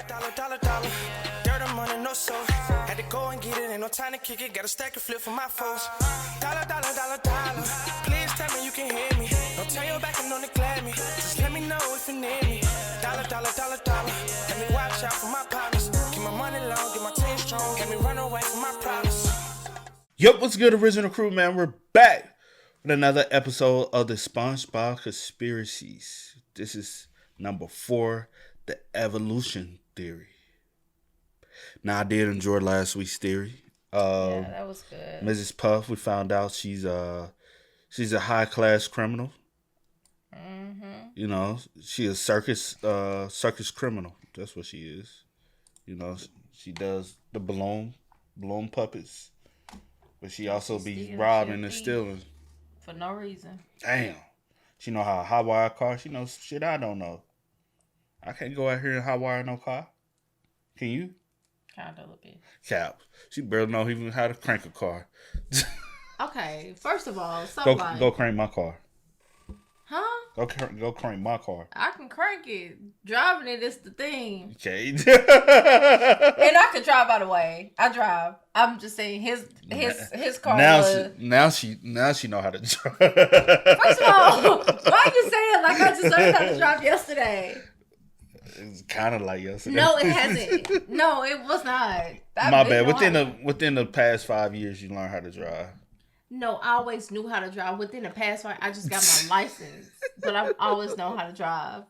Dollar. Dirt on money, no soul. Had to go and get it, ain't no time to kick it. Got a stack and flip for my foes. Dollar. Please tell me you can hear me. Don't turn your back and don't neglect me. Just let me know if you need me. Dollar. Let me watch out for my partners. Keep my money long, get my team strong. Let me run away from my problems. Yup, what's good, original crew, man? We're back with another episode of the SpongeBob Conspiracies. This is number 4, the evolution theory. Now, I did enjoy last week's theory. Yeah, that was good. Mrs. Puff, we found out she's a high-class criminal. Mm-hmm. You know, she is circus criminal. That's what she is. You know, she does the balloon puppets. But she also be robbing and stealing. For no reason. Damn. She know how to hotwire a car. She knows shit I don't know. I can't go out here and hotwire no car. Can you? Kind of a little bit. Cap. She barely know even how to crank a car. Okay, first of all, go crank my car. Huh? Go crank my car. I can crank it. Driving it is the thing. Okay. And I can drive, by the way. I drive. I'm just saying his car. Now she know how to drive. First of all, why are you saying like I just learned how to drive yesterday? It's kind of like yesterday. No, it hasn't. No, it was not. My bad. Within the past 5 years, you learned how to drive. No, I always knew how to drive. Within the past 5, I just got my license, but I always know how to drive.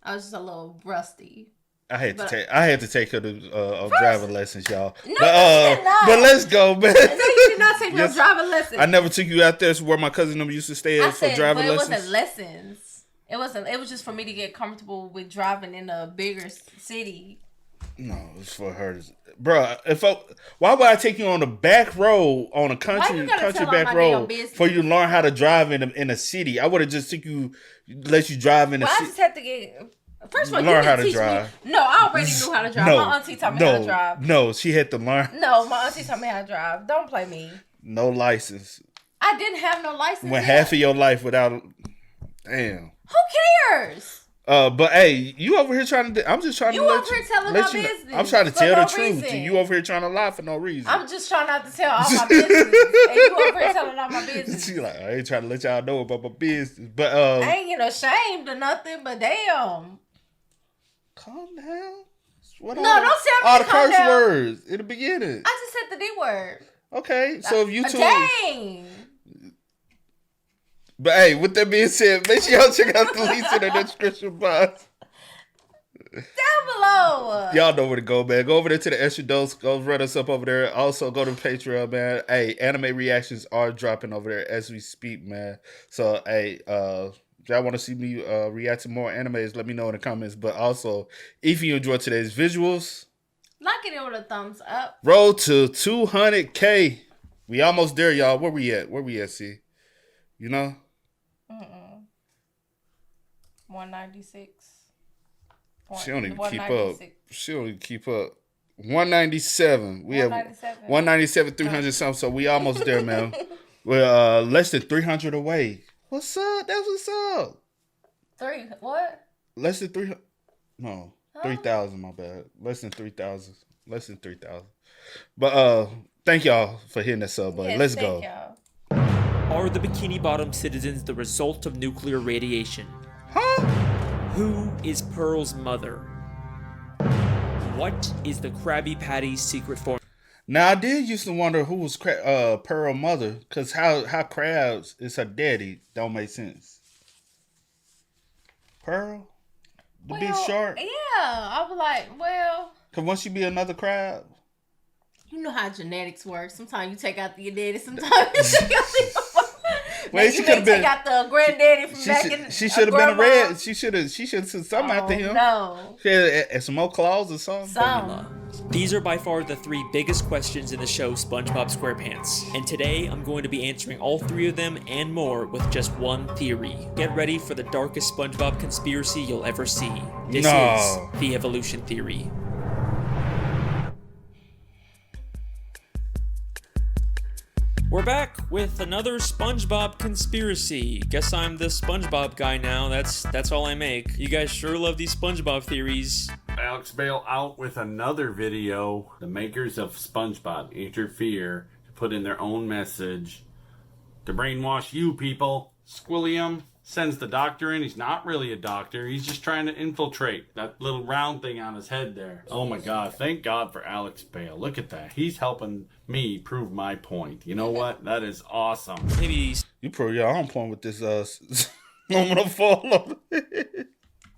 I was just a little rusty. I had to take her to driving lessons, y'all. No, you did not. But let's go, man. No, you did not take no driving lessons. I never took you out there where my cousin them used to stay for driving lessons. It wasn't lessons. It was just for me to get comfortable with driving in a bigger city. No, it's for her. Bruh, why would I take you on the back road, on a country back road, for you to learn how to drive in a city? I would have just let you drive in a city. I just had to get. First of all, learn how to drive. No, I already knew how to drive. My auntie taught me how to drive. No, she had to learn. No, my auntie taught me how to drive. Don't play me. No license. I didn't have no license. Went half of your life without. Damn. Who cares? But hey, you over here trying to. I'm just trying to. You over here telling my business. I'm trying to tell the truth. And you over here trying to lie for no reason. I'm just trying not to tell all my business. And you over here telling all my business. She like, I ain't trying to let y'all know about my business. But I ain't getting ashamed or nothing. But damn. Calm down. Don't tell me all the calm curse down. words in the beginning. I just said the D word. Okay, so if you two. Dang. But hey, with that being said, make sure y'all check out the links in the description box. Down below. Y'all know where to go, man. Go over there to the Extra Dose. Go run us up over there. Also, go to Patreon, man. Hey, anime reactions are dropping over there as we speak, man. So, hey, if y'all want to see me react to more animes, let me know in the comments. But also, if you enjoyed today's visuals, like it with a thumbs up. Roll to 200K. We almost there, y'all. Where we at, see? You know? 196. She don't even keep up. She don't even keep up. 197. We have 197, 300 something. So we almost there, man. We're less than 300 away. What's up? That's what's up. What? Less than 300. No, 3,000. My bad. Less than 3,000. But thank y'all for hitting us up, buddy. Let's go. Y'all. Are the Bikini Bottom citizens the result of nuclear radiation? Huh? Who is Pearl's mother? What is the Krabby Patty's secret formula? Now, I did used to wonder who was Pearl's mother, because how Krabs is her daddy don't make sense. Pearl? The big shark? Yeah, I was like, well... Because won't she be another crab? You know how genetics work. Sometimes you take out your daddy, sometimes you take out your Wait, she could have been. Take out the granddaddy from back in. She should have been a red. She should have said something after him. No. She had some more claws or something. These are by far the 3 biggest questions in the show SpongeBob SquarePants. And today I'm going to be answering all 3 of them and more with just one theory. Get ready for the darkest SpongeBob conspiracy you'll ever see. This is the evolution theory. We're back with another SpongeBob conspiracy. Guess I'm the SpongeBob guy now. That's all I make. You guys sure love these SpongeBob theories. Alex Bale out with another video. The makers of SpongeBob interfere to put in their own message to brainwash you people. Squilliam sends the doctor in. He's not really a doctor. He's just trying to infiltrate that little round thing on his head there. Oh my God. Thank God for Alex Bale. Look at that. He's helping me prove my point. You know what? That is awesome. Maybe You prove your own point with this moment of fall.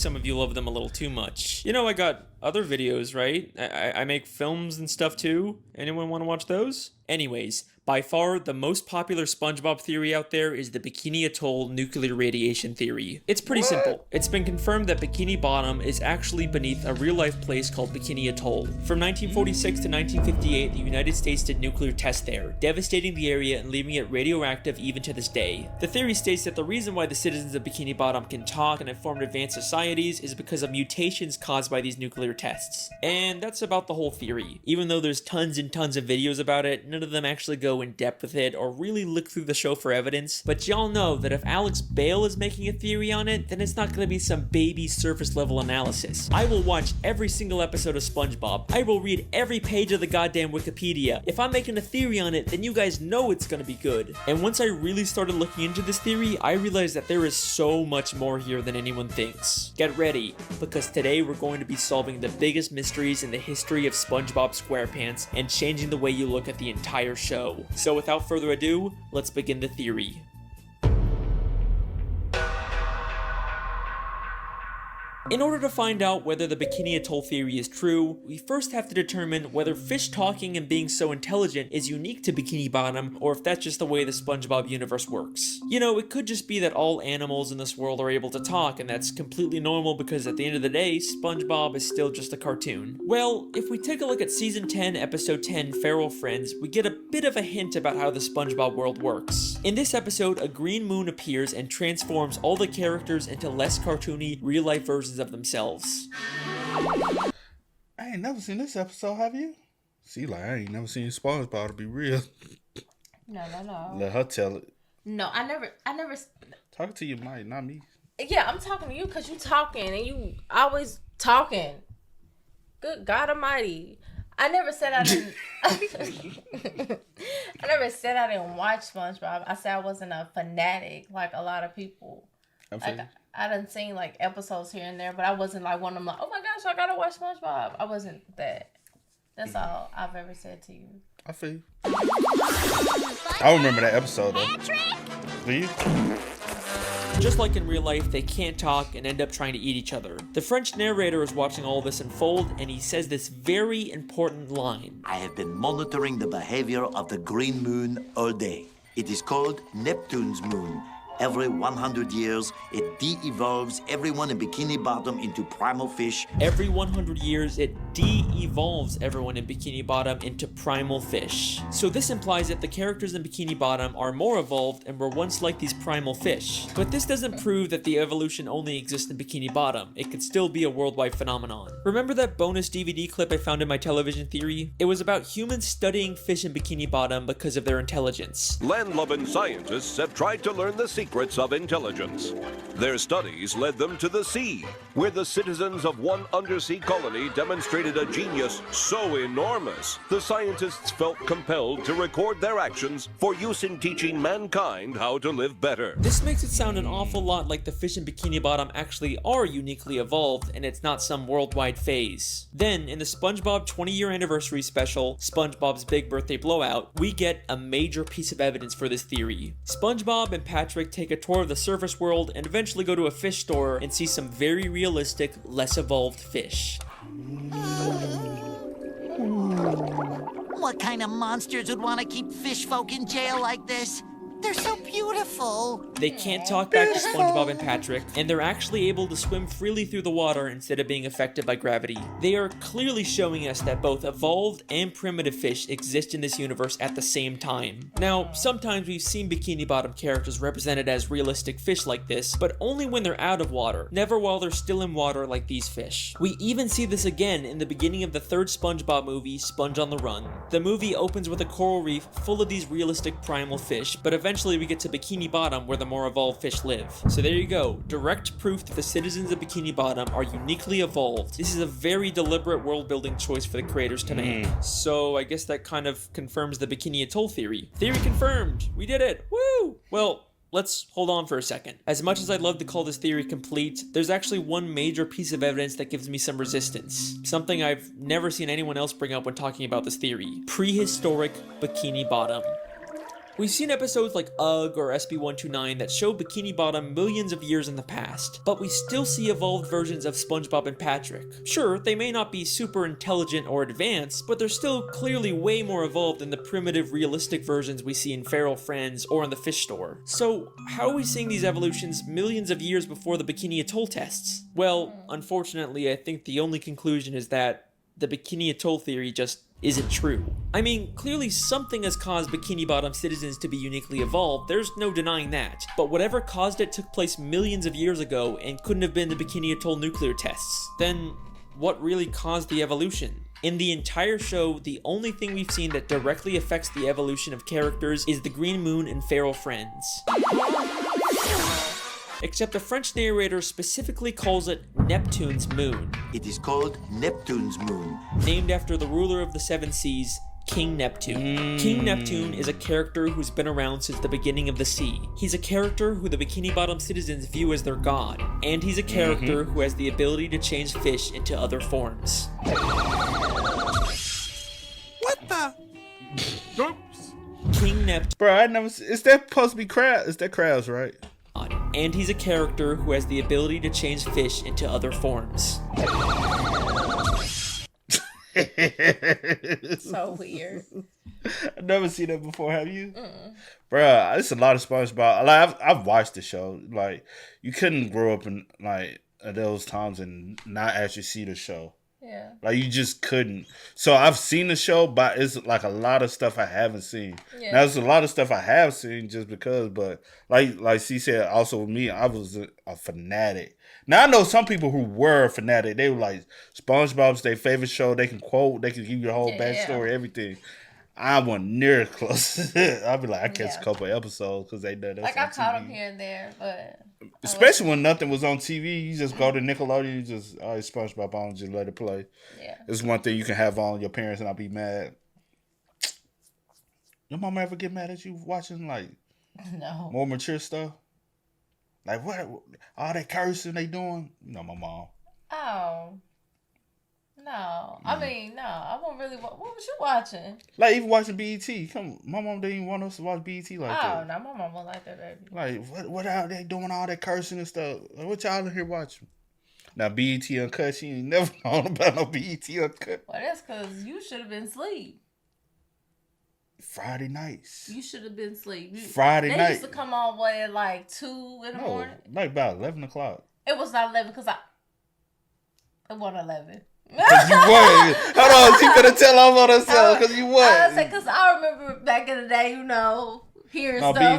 some of you love them a little too much. You know, I got other videos, right? I make films and stuff too. Anyone want to watch those? Anyways, by far the most popular SpongeBob theory out there is the Bikini Atoll nuclear radiation theory. It's pretty simple. It's been confirmed that Bikini Bottom is actually beneath a real-life place called Bikini Atoll. From 1946 to 1958, the United States did nuclear tests there, devastating the area and leaving it radioactive even to this day. The theory states that the reason why the citizens of Bikini Bottom can talk and have formed advanced societies is because of mutations caused by these nuclear tests. And that's about the whole theory. Even though there's tons and tons of videos about it, none of them actually go in depth with it or really look through the show for evidence. But y'all know that if Alex Bale is making a theory on it, then it's not going to be some baby surface level analysis. I will watch every single episode of SpongeBob. I will read every page of the goddamn Wikipedia. If I'm making a theory on it, then you guys know it's going to be good. And once I really started looking into this theory, I realized that there is so much more here than anyone thinks. Get ready, because today we're going to be solving the biggest mysteries in the history of SpongeBob SquarePants and changing the way you look at the entire show. So without further ado, let's begin the theory. In order to find out whether the Bikini Atoll theory is true, we first have to determine whether fish talking and being so intelligent is unique to Bikini Bottom, or if that's just the way the SpongeBob universe works. You know, it could just be that all animals in this world are able to talk, and that's completely normal because at the end of the day, SpongeBob is still just a cartoon. Well, if we take a look at Season 10, Episode 10, Feral Friends, we get a bit of a hint about how the SpongeBob world works. In this episode, a green moon appears and transforms all the characters into less cartoony, real-life versions of themselves. I ain't never seen this episode, have you? See, like, I ain't never seen SpongeBob, to be real. No. Let her tell it. No, I never. Talking to your mic, not me. Yeah, I'm talking to you because you talking and you always talking. Good God Almighty. I never said I didn't. I never said I didn't watch SpongeBob. I said I wasn't a fanatic like a lot of people. I done seen like episodes here and there, but I wasn't like one of them like, oh my gosh, I gotta watch SpongeBob. I wasn't that. That's all I've ever said to you. I feel you. I remember that episode though. Do you? Just like in real life, they can't talk and end up trying to eat each other. The French narrator is watching all this unfold, and he says this very important line. I have been monitoring the behavior of the green moon all day. It is called Neptune's moon. Every 100 years, it de-evolves everyone in Bikini Bottom into primal fish. Every 100 years, it de-evolves everyone in Bikini Bottom into primal fish. So this implies that the characters in Bikini Bottom are more evolved and were once like these primal fish. But this doesn't prove that the evolution only exists in Bikini Bottom. It could still be a worldwide phenomenon. Remember that bonus DVD clip I found in my television theory? It was about humans studying fish in Bikini Bottom because of their intelligence. Land-loving scientists have tried to learn the secrets of intelligence. Their studies led them to the sea, where the citizens of one undersea colony demonstrated a genius so enormous, the scientists felt compelled to record their actions for use in teaching mankind how to live better. This makes it sound an awful lot like the fish in Bikini Bottom actually are uniquely evolved and it's not some worldwide phase. Then, in the SpongeBob 20-year anniversary special, SpongeBob's Big Birthday Blowout, we get a major piece of evidence for this theory. SpongeBob and Patrick take a tour of the surface world and eventually go to a fish store and see some very realistic, less evolved fish. What kind of monsters would want to keep fish folk in jail like this? They're so beautiful. They can't talk back to SpongeBob and Patrick, and they're actually able to swim freely through the water instead of being affected by gravity. They are clearly showing us that both evolved and primitive fish exist in this universe at the same time. Now, sometimes we've seen Bikini Bottom characters represented as realistic fish like this, but only when they're out of water, never while they're still in water like these fish. We even see this again in the beginning of the third SpongeBob movie, Sponge on the Run. The movie opens with a coral reef full of these realistic primal fish, but eventually we get to Bikini Bottom where the more evolved fish live. So there you go, direct proof that the citizens of Bikini Bottom are uniquely evolved. This is a very deliberate world building choice for the creators to make. So I guess that kind of confirms the Bikini Atoll theory. Theory confirmed! We did it! Woo! Well, let's hold on for a second. As much as I'd love to call this theory complete, there's actually one major piece of evidence that gives me some resistance. Something I've never seen anyone else bring up when talking about this theory. Prehistoric Bikini Bottom. We've seen episodes like UGG or SB129 that show Bikini Bottom millions of years in the past, but we still see evolved versions of SpongeBob and Patrick. Sure, they may not be super intelligent or advanced, but they're still clearly way more evolved than the primitive, realistic versions we see in Feral Friends or in the fish store. So, how are we seeing these evolutions millions of years before the Bikini Atoll tests? Well, unfortunately, I think the only conclusion is that the Bikini Atoll theory just isn't true. I mean, clearly something has caused Bikini Bottom citizens to be uniquely evolved, there's no denying that. But whatever caused it took place millions of years ago and couldn't have been the Bikini Atoll nuclear tests. Then, what really caused the evolution? In the entire show, the only thing we've seen that directly affects the evolution of characters is the Green Moon and Feral Friends. Except the French narrator specifically calls it Neptune's moon. It is called Neptune's moon. Named after the ruler of the seven seas, King Neptune. King Neptune is a character who's been around since the beginning of the sea. He's a character who the Bikini Bottom citizens view as their god, and he's a character who has the ability to change fish into other forms. What the? Oops. King Neptune. Bro, I never. Is that supposed to be crab? Is that crabs, right? And he's a character who has the ability to change fish into other forms. So weird. I've never seen that before, have you? Bruh, it's a lot of SpongeBob. Like, I've watched the show. Like, you couldn't grow up in like at those times and not actually see the show. Yeah. Like, you just couldn't. So I've seen the show, but it's like a lot of stuff I haven't seen. Yeah. Now, there's a lot of stuff I have seen just because, but like she said, also with me, I was a fanatic. Now, I know some people who were a fanatic. They were like, SpongeBob's their favorite show. They can quote, they can give you the whole backstory, everything. I wasn't near close. I'd be like, I catch a couple episodes because they done that. Like, I caught them here and there, but... Especially when nothing was on TV, you just go to Nickelodeon, you just, all right, SpongeBob on, just let it play. Yeah. It's one thing you can have on your parents and I'll be mad. Your mama ever get mad at you watching, like, more mature stuff? Like, what? All that cursing they doing? You know, my mom. Oh. No. I mean, no. I won't really... What was you watching? Like, even watching BET. My mom didn't even want us to watch BET like that. Oh, no. My mom won't like that, baby. Like, what are they doing all that cursing and stuff? Like, what y'all in here watching? Now, BET Uncut, she ain't never known about no BET Uncut. Well, that's because you should have been asleep. Friday nights. You should have been asleep. Friday night. They used to come on, what, at like 2 in the morning? Like about 11 o'clock. It was not 11 because it wasn't 11. Because you won. Hold on, she better tell off on herself because you won. I say because I remember back in the day, you know, hearing stuff. I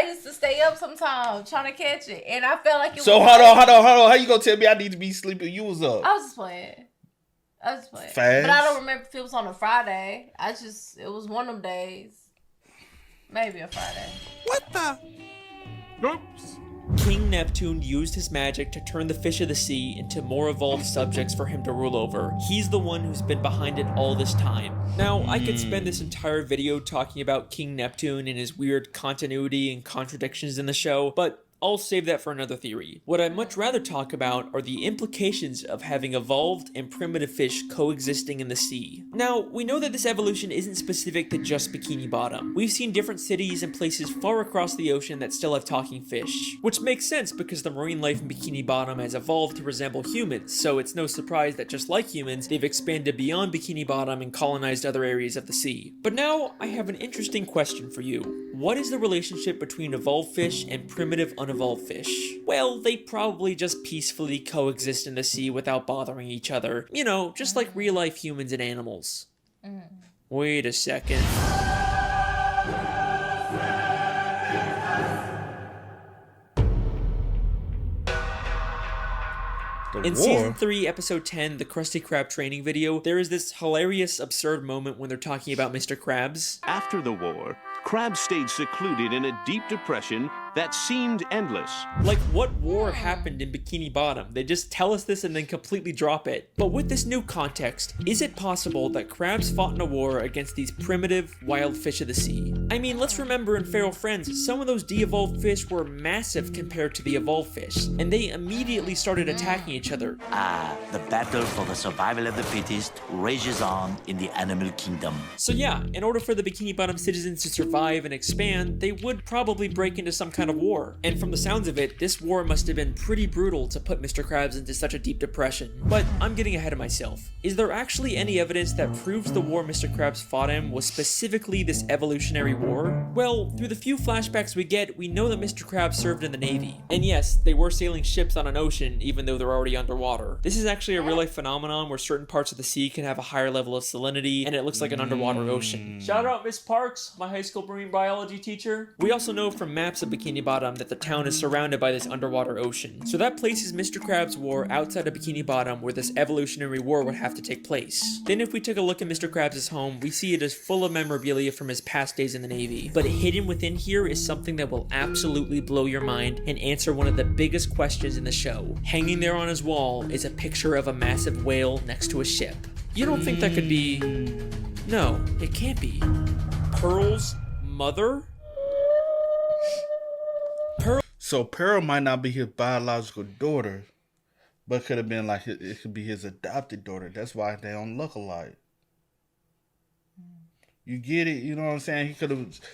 used to stay up sometimes trying to catch it, and I felt like it. So hold on. How you gonna tell me I need to be sleeping? You was up. I was just playing. Fast. But I don't remember if it was on a Friday. It was one of them days. Maybe a Friday. What the? Oops. King Neptune used his magic to turn the fish of the sea into more evolved subjects for him to rule over. He's the one who's been behind it all this time. Now, I could spend this entire video talking about King Neptune and his weird continuity and contradictions in the show, but I'll save that for another theory. What I'd much rather talk about are the implications of having evolved and primitive fish coexisting in the sea. Now, we know that this evolution isn't specific to just Bikini Bottom. We've seen different cities and places far across the ocean that still have talking fish, which makes sense because the marine life in Bikini Bottom has evolved to resemble humans, so it's no surprise that just like humans, they've expanded beyond Bikini Bottom and colonized other areas of the sea. But now, I have an interesting question for you. What is the relationship between evolved fish and primitive unevolved fish? Well, they probably just peacefully coexist in the sea without bothering each other. You know, just like real-life humans and animals. Wait a second. In Season 3, Episode 10, the Krusty Krab training video, there is this hilarious, absurd moment when they're talking about Mr. Krabs. After the war, Krabs stayed secluded in a deep depression that seemed endless. Like, what war happened in Bikini Bottom? They just tell us this and then completely drop it. But with this new context, is it possible that Krabs fought in a war against these primitive, wild fish of the sea? I mean, let's remember in Feral Friends, some of those de-evolved fish were massive compared to the evolved fish, and they immediately started attacking each other. The battle for the survival of the fittest rages on in the animal kingdom. So yeah, in order for the Bikini Bottom citizens to survive and expand, they would probably break into some kind of war. And from the sounds of it, this war must have been pretty brutal to put Mr. Krabs into such a deep depression. But I'm getting ahead of myself. Is there actually any evidence that proves the war Mr. Krabs fought in was specifically this evolutionary war? Well, through the few flashbacks we get, we know that Mr. Krabs served in the Navy. And yes, they were sailing ships on an ocean, even though they're already underwater. This is actually a real-life phenomenon where certain parts of the sea can have a higher level of salinity, and it looks like an underwater ocean. Shout out Miss Parks, my high school marine biology teacher. We also know from maps of Bikini Bottom that the town is surrounded by this underwater ocean. So that places Mr. Krabs' war outside of Bikini Bottom where this evolutionary war would have to take place. Then if we take a look at Mr. Krabs' home, we see it is full of memorabilia from his past days in the Navy. But hidden within here is something that will absolutely blow your mind and answer one of the biggest questions in the show. Hanging there on his wall is a picture of a massive whale next to a ship. You don't think that could be... No, it can't be. Pearl's mother? So Pearl might not be his biological daughter, but could have been like it could be his adopted daughter. That's why they don't look alike. You get it? You know what I'm saying?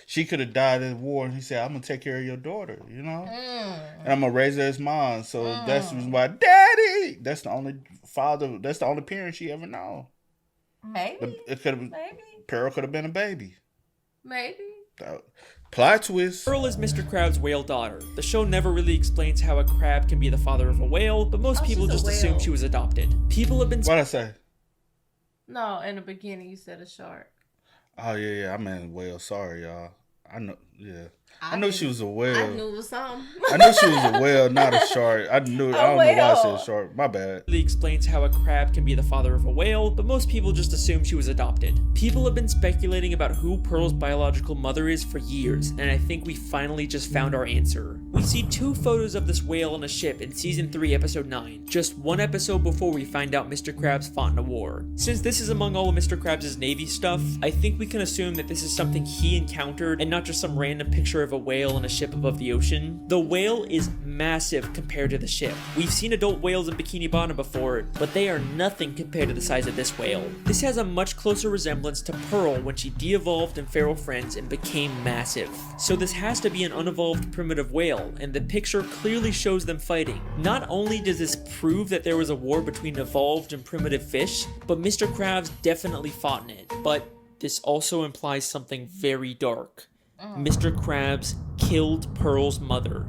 She could have died in war, and he said, "I'm gonna take care of your daughter," you know, and I'm gonna raise her as mine. So that's why, Daddy. That's the only father. That's the only parent she ever known. Maybe. It could have. Maybe. Pearl could have been a baby. Maybe. Plot twist. Pearl is Mr. Krabs' whale daughter. The show never really explains how a crab can be the father of a whale, but most people just assume she was adopted. People have been... What'd I say? No, in the beginning you said a shark. Oh, yeah, I meant whale. Sorry, y'all. I know, yeah. I knew she was a whale. I knew it was something. I knew she was a whale, not a shark. I don't know why I said shark. My bad. Really explains how a crab can be the father of a whale, but most people just assume she was adopted. People have been speculating about who Pearl's biological mother is for years, and I think we finally just found our answer. We see 2 photos of this whale on a ship in Season 3, Episode 9, just 1 episode before we find out Mr. Krabs fought in a war. Since this is among all of Mr. Krabs' Navy stuff, I think we can assume that this is something he encountered and not just some random picture of a whale on a ship above the ocean. The whale is massive compared to the ship. We've seen adult whales in Bikini Bottom before, but they are nothing compared to the size of this whale. This has a much closer resemblance to Pearl when she de-evolved in Feral Friends and became massive. So this has to be an unevolved primitive whale, and the picture clearly shows them fighting. Not only does this prove that there was a war between evolved and primitive fish, but Mr. Krabs definitely fought in it. But this also implies something very dark. Mr. Krabs killed Pearl's mother.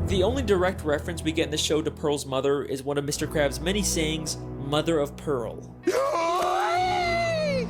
The only direct reference we get in the show to Pearl's mother is one of Mr. Krabs' many sayings, Mother of Pearl.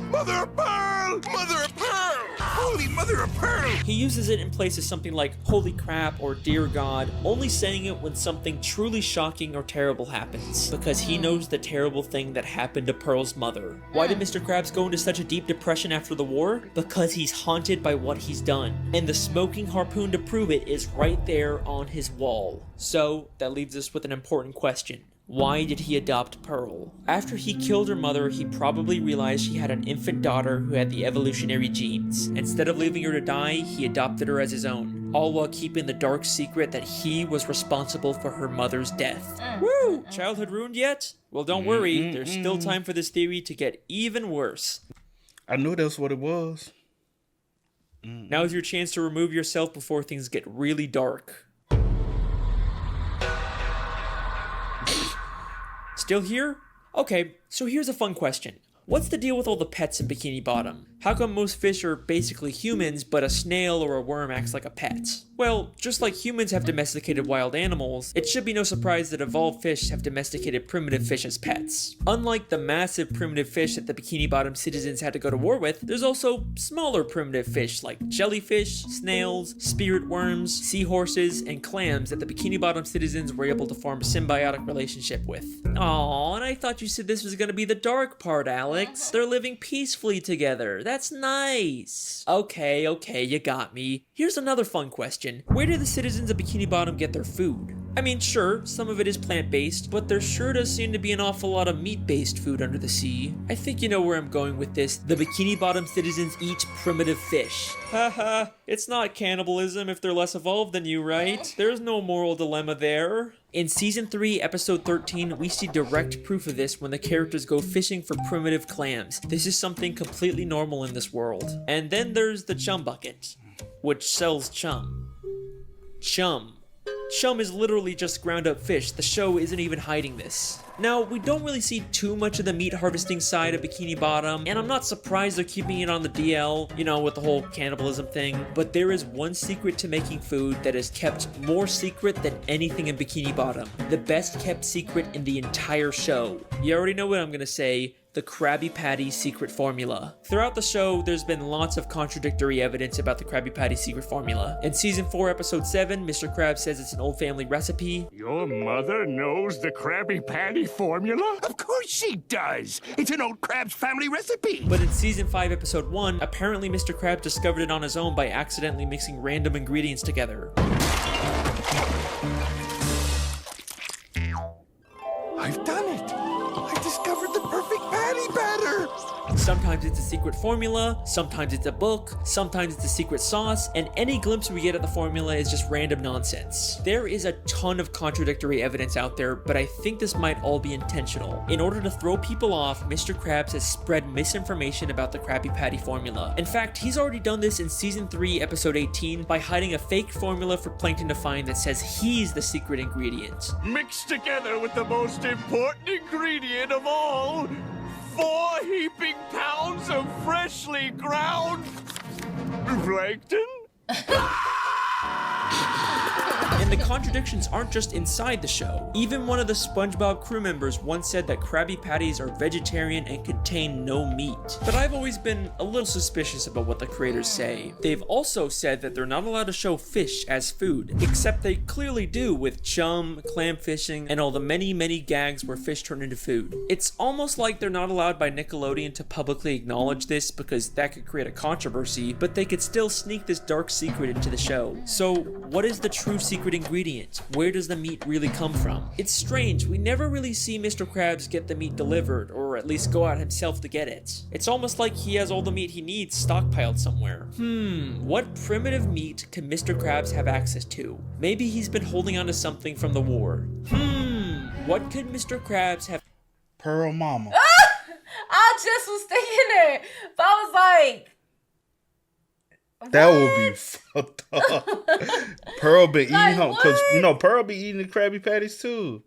Mother of Pearl! Mother of Pearl! Holy Mother of Pearl! He uses it in places something like holy crap or dear God, only saying it when something truly shocking or terrible happens, because he knows the terrible thing that happened to Pearl's mother. Why did Mr. Krabs go into such a deep depression after the war? Because he's haunted by what he's done, and the smoking harpoon to prove it is right there on his wall. So, that leaves us with an important question. Why did he adopt Pearl? After he killed her mother, he probably realized she had an infant daughter who had the evolutionary genes. Instead of leaving her to die, he adopted her as his own, all while keeping the dark secret that he was responsible for her mother's death. Woo! Childhood ruined yet? Well, don't worry, there's still time for this theory to get even worse. I knew that's what it was. Now's your chance to remove yourself before things get really dark. Still here? Okay, so here's a fun question. What's the deal with all the pets in Bikini Bottom? How come most fish are basically humans, but a snail or a worm acts like a pet? Well, just like humans have domesticated wild animals, it should be no surprise that evolved fish have domesticated primitive fish as pets. Unlike the massive primitive fish that the Bikini Bottom citizens had to go to war with, there's also smaller primitive fish like jellyfish, snails, spirit worms, seahorses, and clams that the Bikini Bottom citizens were able to form a symbiotic relationship with. Aww, and I thought you said this was gonna be the dark part, Alex. They're living peacefully together. That's nice. Okay, you got me. Here's another fun question. Where do the citizens of Bikini Bottom get their food? I mean, sure, some of it is plant-based, but there sure does seem to be an awful lot of meat-based food under the sea. I think you know where I'm going with this. The Bikini Bottom citizens eat primitive fish. Haha, it's not cannibalism if they're less evolved than you, right? There's no moral dilemma there. In Season 3, Episode 13, we see direct proof of this when the characters go fishing for primitive clams. This is something completely normal in this world. And then there's the chum bucket, which sells chum. Chum. Chum is literally just ground up fish. The show isn't even hiding this. Now, we don't really see too much of the meat harvesting side of Bikini Bottom, and I'm not surprised they're keeping it on the DL, you know, with the whole cannibalism thing, but there is one secret to making food that is kept more secret than anything in Bikini Bottom. The best kept secret in the entire show. You already know what I'm gonna say. The Krabby Patty secret formula. Throughout the show, there's been lots of contradictory evidence about the Krabby Patty secret formula. In Season 4, Episode 7, Mr. Krabs says it's an old family recipe. Your mother knows the Krabby Patty formula? Of course she does! It's an old Krabs family recipe! But in Season 5, Episode 1, apparently Mr. Krabs discovered it on his own by accidentally mixing random ingredients together. I've done it! I discovered the perfect patty batter! Sometimes it's a secret formula, sometimes it's a book, sometimes it's a secret sauce, and any glimpse we get of the formula is just random nonsense. There is a ton of contradictory evidence out there, but I think this might all be intentional. In order to throw people off, Mr. Krabs has spread misinformation about the Krabby Patty formula. In fact, he's already done this in Season 3, Episode 18 by hiding a fake formula for Plankton to find that says he's the secret ingredient. Mixed together with the most important ingredient of all, 4 heaping pounds of freshly ground plankton? And the contradictions aren't just inside the show. Even one of the SpongeBob crew members once said that Krabby Patties are vegetarian and contain no meat. But I've always been a little suspicious about what the creators say. They've also said that they're not allowed to show fish as food, except they clearly do with chum, clam fishing, and all the many gags where fish turn into food. It's almost like they're not allowed by Nickelodeon to publicly acknowledge this because that could create a controversy, but they could still sneak this dark secret into the show. So what is the true secret ingredient? Where does the meat really come from? It's strange, we never really see Mr. Krabs get the meat delivered, or at least go out himself to get it. It's almost like he has all the meat he needs stockpiled somewhere. What primitive meat can Mr. Krabs have access to? Maybe he's been holding on to something from the war. What could Mr. Krabs have? Pearl Mama. I just was thinking it, but I was like, that would be fucked up. Pearl been eating home because Pearl be eating the Krabby Patties too.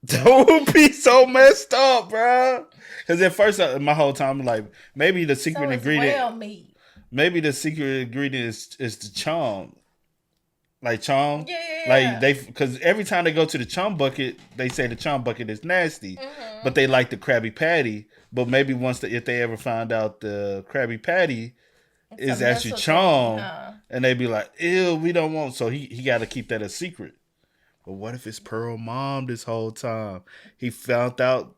That would be so messed up, bro. Because at first, my whole time, I'm like, maybe the secret ingredient. Whale meat. Maybe the secret ingredient is the chum. Like chum. Yeah. Like because every time they go to the chum bucket, they say the chum bucket is nasty, but they like the Krabby Patty. But maybe if they ever find out the Krabby Patty is actually chum, and they be like, ew, we don't want. So he got to keep that a secret. But what if it's Pearl Mom this whole time? He found out.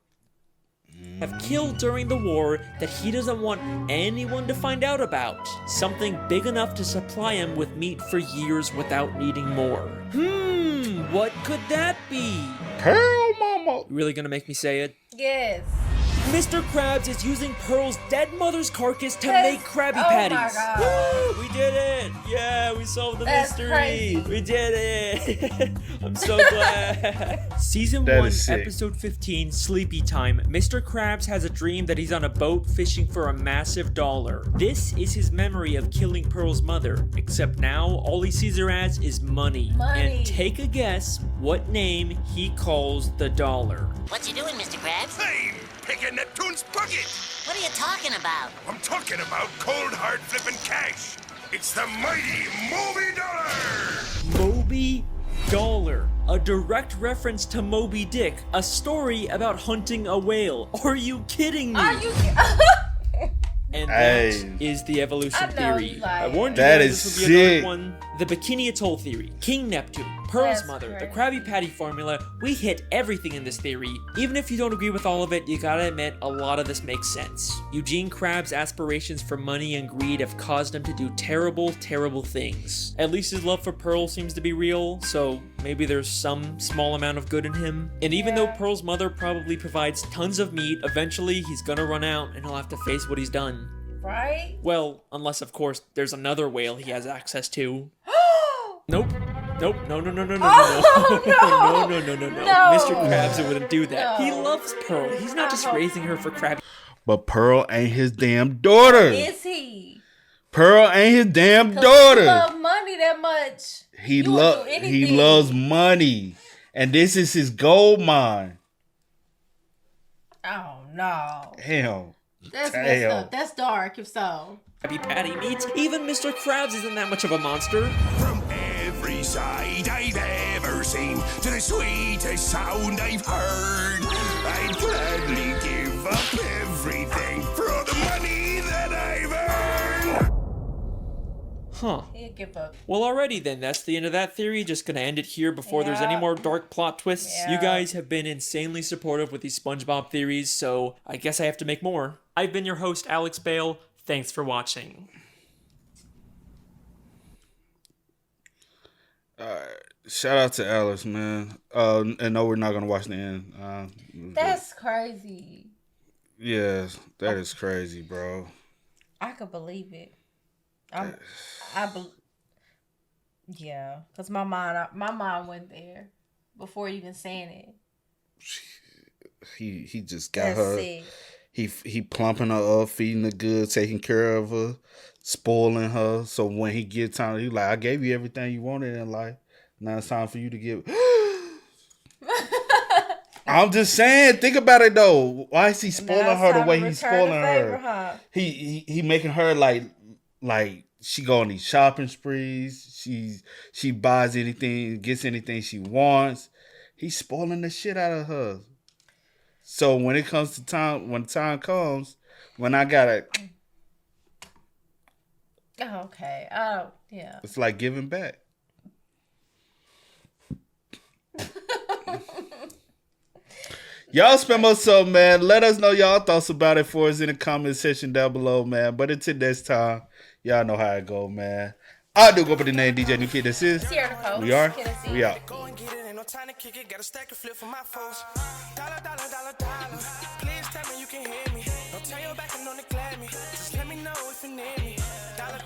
Have killed during the war that he doesn't want anyone to find out about. Something big enough to supply him with meat for years without needing more. What could that be? Pearl Mama. You really gonna make me say it? Yes. Mr. Krabs is using Pearl's dead mother's carcass to Yes. make Krabby Oh Patties. my God. Woo! We did it! Yeah, we solved the That's mystery. crazy. We did it! I'm so glad. Season That 1, is sick. Episode 15, Sleepy Time. Mr. Krabs has a dream that he's on a boat fishing for a massive dollar. This is his memory of killing Pearl's mother, except now all he sees her as is money. Money. And take a guess what name he calls the dollar. What you doing, Mr. Krabs? I'm picking Neptune's bucket. What are you talking about? I'm talking about cold hard flipping cash. It's the mighty Moby Dollar. Moby Dollar, a direct reference to Moby Dick, a story about hunting a whale. Are you kidding me? Are you? And Hey. that is the evolution I know theory. you lying. I warned you That guys is this would be another sick. one. The Bikini Atoll theory, King Neptune, Pearl's That's mother, the crazy. Krabby Patty formula. We hit everything in this theory. Even if you don't agree with all of it, you gotta admit a lot of this makes sense. Eugene Krabs' aspirations for money and greed have caused him to do terrible, terrible things. At least his love for Pearl seems to be real, so maybe there's some small amount of good in him. And even though Pearl's mother probably provides tons of meat, eventually he's gonna run out and he'll have to face what he's done. Right? Well, unless of course there's another whale he has access to. Nope. Nope. No. No. Oh, No. no. Mr. Krabs wouldn't do that. No. He loves Pearl. He's not just raising her for Krabby. But Pearl ain't his damn daughter. Is he? Pearl ain't his damn 'Cause daughter. He love money that much. He You would do anything. loves money, and this is his gold mine. Oh no. Hell, That's Damn. messed up. That's dark, if so. Krabby Patty meets. Even Mr. Krabs isn't that much of a monster. From every side I've ever seen to the sweetest sound I've heard, I'd gladly give up everything for all the money that I've earned. Huh. He'll give up. Well, alrighty then. That's the end of that theory. Just gonna end it here before there's any Yeah. more dark plot twists. You Yeah. guys have been insanely supportive with these SpongeBob theories, so I guess I have to make more. I've been your host, Alex Bale. Thanks for watching. shout out to Alice, man. And no, we're not gonna watch the end. That's crazy. Yeah, that is crazy, bro. I could believe it. Yeah, because my mind went there before even saying it. He just got That's her. sick. He plumping her up, feeding her good, taking care of her, spoiling her. So when he gets time, he like, I gave you everything you wanted in life. Now it's time for you to give. I'm just saying, think about it though. Why is he spoiling Now it's her the time way to he's return the spoiling favor, her? huh? He making her like she go on these shopping sprees. She buys anything, gets anything she wants. He's spoiling the shit out of her. So when it comes to time, when time comes, when I gotta, Oh, okay. Oh, yeah. it's like giving back. Y'all spend us up, man. Let us know y'all thoughts about it for us in the comment section down below, man. But until next time, y'all know how it go, man. I do go by the name DJ New Kid. This is Sierra the Coast. We are. Kid and C. We out. Go and get it, ain't no time to kick it. Got a stack and flip for my foes. Dollar. Please tell me you can hear me. Don't turn your back and don't neglect me. Just let me know if you need me. Dollar.